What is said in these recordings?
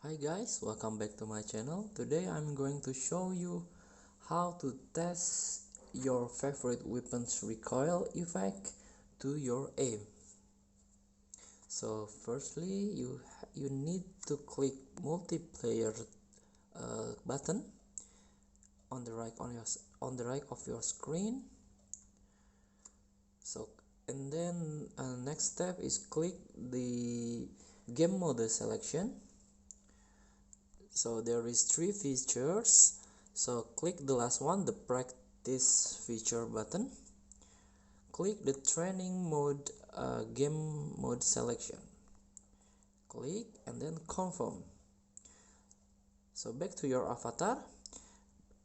Hi guys, welcome back to my channel. Today I'm going to show you how to test your favorite weapon's recoil effect to your aim. So firstly, you need to click multiplayer button on the right of your screen. So and then next step is click the game mode selection. So there is three features, so click the last one, the practice feature button. Click the training mode, game mode selection, click and then confirm. So back to your avatar,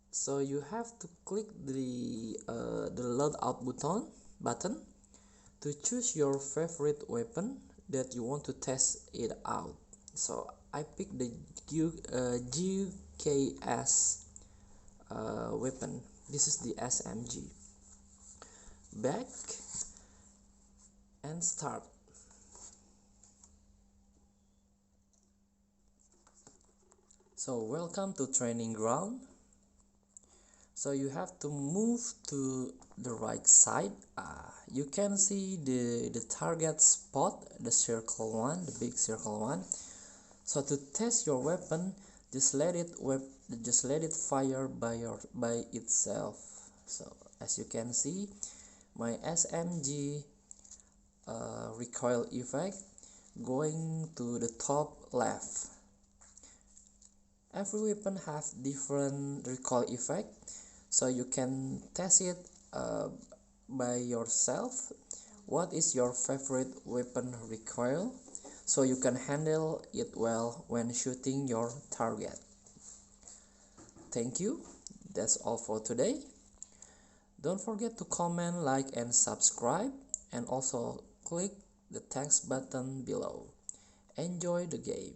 so you have to click the loadout button to choose your favorite weapon that you want to test it out. So I picked the GKS weapon. This is the SMG. Back and start. So welcome to training ground. So you have to move to the right side. You can see the target spot, the circle one, the big circle one. So to test your weapon, just let it fire by itself. So as you can see, my SMG recoil effect going to the top left. Every weapon has different recoil effect, so you can test it by yourself. What is your favorite weapon recoil, so you can handle it well when shooting your target. Thank you. That's all for today. Don't forget to comment, like and subscribe, and also click the thanks button below. Enjoy the game.